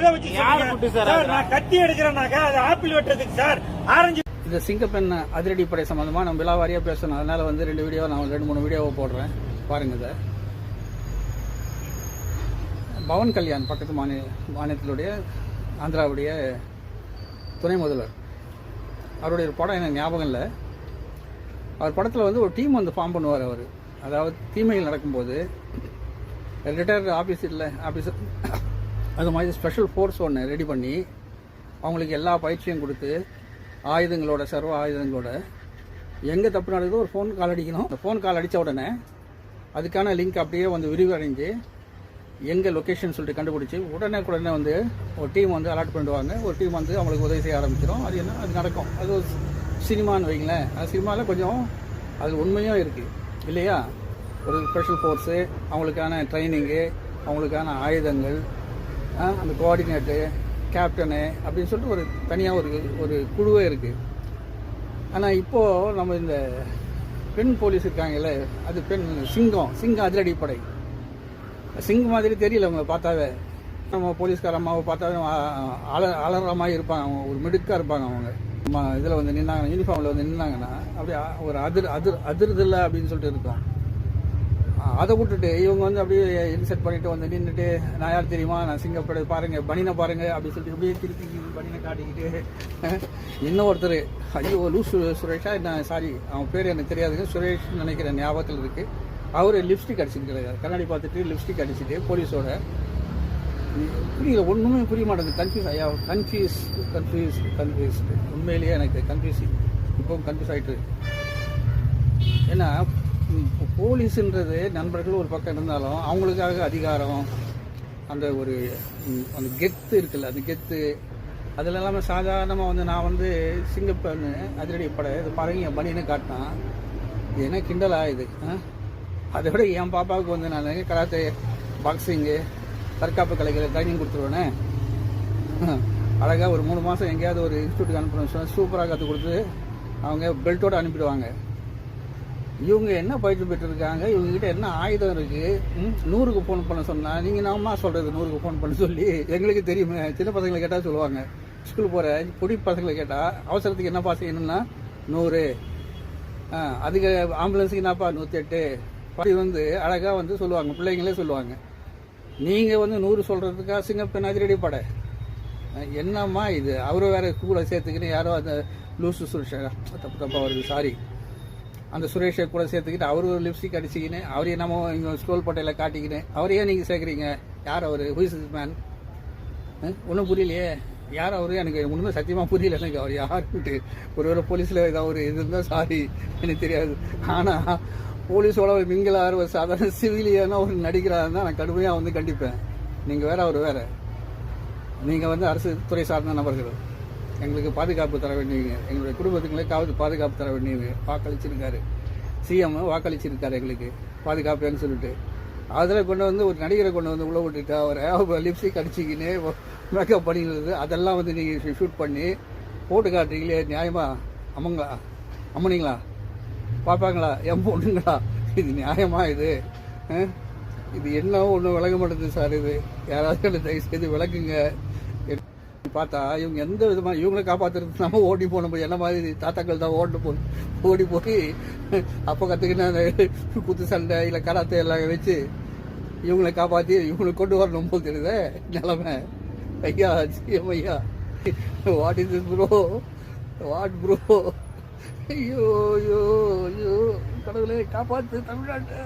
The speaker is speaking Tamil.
எதை வச்சு சார் நான் கத்தி எடுக்கிறேன்னாக்கா அது ஆப்பிள் வெட்டுறதுக்கு சார், ஆரஞ்சு. இந்த சிங்கப்பெண் அதிரடிப்படை சம்பந்தமா நம்ம விலாவாரியா பேசணும். அதனால வந்து 2 வீடியோ நான் 2-3 வீடியோவை போடுறேன், பாருங்க. இதை பவன் கல்யாண் பக்கத்து மாநிலத்தினுடைய ஆந்திராவுடைய துணை முதல்வர், அவருடைய ஒரு படம் எனக்கு ஞாபகம் இல்லை. அவர் படத்தில் வந்து ஒரு டீம் வந்து ஃபார்ம் பண்ணுவார். அவர் அதாவது தீமைகள் நடக்கும்போது ரிட்டையர்டு ஆஃபீஸர் அது மாதிரி ஸ்பெஷல் ஃபோர்ஸ் ஒன்று ரெடி பண்ணி அவங்களுக்கு எல்லா பயிற்சியும் கொடுத்து ஆயுதங்களோட, சர்வ ஆயுதங்களோட, எங்கே தப்பு நடக்குதோ ஒரு ஃபோன் கால் அடிக்கணும். அந்த ஃபோன் கால் அடித்த உடனே அதுக்கான லிங்க் அப்படியே வந்து விரிவடைஞ்சு எங்கே லொக்கேஷன் சொல்லிட்டு கண்டுபிடிச்சி உடனே வந்து ஒரு டீம் வந்து அலாட் பண்ணிடுவாங்க. ஒரு டீம் வந்து அவங்களுக்கு உதவி செய்ய ஆரம்பிச்சிடும். அது என்ன, அது நடக்கும். அது ஒரு சினிமான்னு வைங்களேன். அது சினிமாவில் கொஞ்சம் அது உண்மையும் இருக்குது இல்லையா? ஒரு ஸ்பெஷல் ஃபோர்ஸு, அவங்களுக்கான ட்ரைனிங்கு, அவங்களுக்கான ஆயுதங்கள், அந்த கோஆர்டினேட்டு, கேப்டனு அப்படின்னு சொல்லிட்டு ஒரு தனியாக ஒரு குழுவே இருக்குது. ஆனால் இப்போது நம்ம இந்த பெண் போலீஸ் இருக்காங்கல்ல, அது சிங்கம் அதிரடிப்படை. சிங்கம் மாதிரி தெரியல அவங்க பார்த்தாவே. நம்ம போலீஸ்கார அம்மாவை பார்த்தாவே அலற மாதிரி இருப்பாங்க. அவங்க ஒரு மிடுக்காக இருப்பாங்க. அவங்க இதில் வந்து நின்னாங்க, யூனிஃபார்மில் வந்து நின்னாங்கன்னா அப்படியே ஒரு அதிர்தில்லை அப்படின்னு சொல்லிட்டு இருக்கும். அதை விட்டுட்டு இவங்க வந்து அப்படியே இன்செட் பண்ணிட்டு வந்து நின்றுட்டு, நான் யார் தெரியுமா, நான் சிங்கப்படை பாருங்க, பனினை பாருங்க அப்படின்னு சொல்லிட்டு அப்படியே திருப்பி பனினை காட்டிக்கிட்டு, இன்னொருத்தர் ஐயோ சுரேஷா என்ன, சாரி அவன் பேர் எனக்கு தெரியாதுங்க, சுரேஷ் நினைக்கிறேன், ஞாபகத்தில் இருக்குது. அவர் லிப்ஸ்டிக் அடிச்சுட்டு கண்ணாடி பார்த்துட்டு லிப்ஸ்டிக் அடிச்சுட்டு போலீஸோட புரியல, ஒன்றுமே புரிய மாட்டேங்குது. கன்ஃபியூஸ் உண்மையிலேயே எனக்கு கன்ஃபியூசிங். இப்போ கன்ஃபியூஸ் ஆகிட்டு. ஏன்னா போலீஸுன்றது நண்பர்கள் ஒரு பக்கம் இருந்தாலும் அவங்களுக்காக அதிகாரம், அந்த கெத்து இருக்குல்ல, அந்த கெத்து அதில் இல்லாமல் சாதாரணமாக வந்து நான் வந்து சிங்கப்பெண் அதிரடிப்படை இது பாருங்க என் பனின்னு காட்டினான். இது என்ன கிண்டலா இது? அதை விட என் பாப்பாவுக்கு வந்து நான் கராத்தே, பாக்ஸிங்கு, தற்காப்பு கலைகளை ட்ரைனிங் கொடுத்துருவேனே. அழகாக ஒரு 3 மாதம் எங்கேயாவது ஒரு இன்ஸ்டியூட்டுக்கு அனுப்பணும், சூப்பராக கற்றுக் கொடுத்து அவங்க பெல்ட்டோடு அனுப்பிடுவாங்க. இவங்க என்ன பயிற்சி பெற்றிருக்காங்க, இவங்ககிட்ட என்ன ஆயுதம் இருக்குது? 100க்கு ஃபோன் பண்ண சொன்னால் நீங்கள் நாம சொல்கிறது 100க்கு ஃபோன் பண்ண சொல்லி எங்களுக்கு தெரியுமே. சின்ன பசங்களை கேட்டால் சொல்லுவாங்க, ஸ்கூல் போகிற பொடி பசங்களை கேட்டால் அவசரத்துக்கு என்னப்பா செய்யணும்னா 100, அதுக்கு ஆம்புலன்ஸுக்கு என்னப்பா 108 வந்து அழகாக வந்து சொல்லுவாங்க, பிள்ளைங்களே சொல்லுவாங்க. நீங்கள் வந்து 100 சொல்கிறதுக்காக சிங்கப்பெண் அதிரடிப்படை என்னம்மா இது? அவரும் வேறு கூட சேர்த்துக்கின்னு யாரோ அந்த லூசு சுரேஷா, தப்பாக வருது, சாரி, அந்த சுரேஷை கூட சேர்த்துக்கிட்டு அவர் ஒரு லிப்ஸ்டிக் அடிச்சுக்கின்னு அவர் என்னமோ இங்கே ஸ்கூல் பட்டையில் காட்டிக்கின்னு அவரையே நீங்கள் சேர்க்குறீங்க. யார் அவர்? Whose is man? ஒன்றும் புரியலையே. யார் அவர்? எனக்கு ஒன்றுமே சத்தியமாக புரியல எனக்கு அவர் யாருன்ட்டு. ஒரு போலீஸில் ஏதாவது ஒரு இது இருந்தால் சாரி, எனக்கு தெரியாது. ஆனால் போலீஸோட ஒரு மிங்கிலார் ஒரு சாதாரண சிவிலியனாக ஒரு நடிக்கிறாருன்னா நான் கடுமையாக வந்து கண்டிப்பேன். நீங்கள் வேறு, அவர் வேறு. நீங்கள் வந்து அரசு துறை சார்ந்த நபர்கள், எங்களுக்கு பாதுகாப்பு தர வேண்டியவங்க, எங்களுடைய குடும்பத்துங்களுக்காவது பாதுகாப்பு தர வேண்டியது. வாக்களிச்சிருக்காரு சிஎம், வாக்களிச்சிருக்காரு எங்களுக்கு பாதுகாப்புன்னு சொல்லிட்டு. அதில் கொண்டு வந்து ஒரு நடிகரை கொண்டு வந்து உள்ள விட்டுட்டு அவரை லிப்ஸ்டிக் அடிச்சிக்கின்னு மேக்கப் பண்ணிக்கிறது, அதெல்லாம் வந்து நீங்கள் ஷூட் பண்ணி போட்டு காட்டுறீங்களே, நியாயமா? அம்மனிங்களா பார்ப்பாங்களா? பொண்ணுங்களா? இது நியாயமா? இது என்ன ஒன்றும் விளங்க மாட்டேங்குது சார். இது யாராவது தயவு செய்து விளக்குங்க. பார்த்தா இவங்க எந்த விதமாக இவங்களை காப்பாற்றுறது நம்ம ஓடி போன என்ன மாதிரி தாத்தாக்கள் தான் ஓடி போய் அப்போ கற்றுக்கின குத்து சண்டை இல்லை கராத்தே எல்லாம் வச்சு இவங்களை காப்பாற்றி இவங்களை கொண்டு வரணும் போல் தெரியுது நிலைமை. ஐயா சிஎம் ஐயா, what is this bro? What bro? ஐயோ ஐயோ ஐயோ, கடவுளே காப்பாற்று தமிழ்நாட்டை.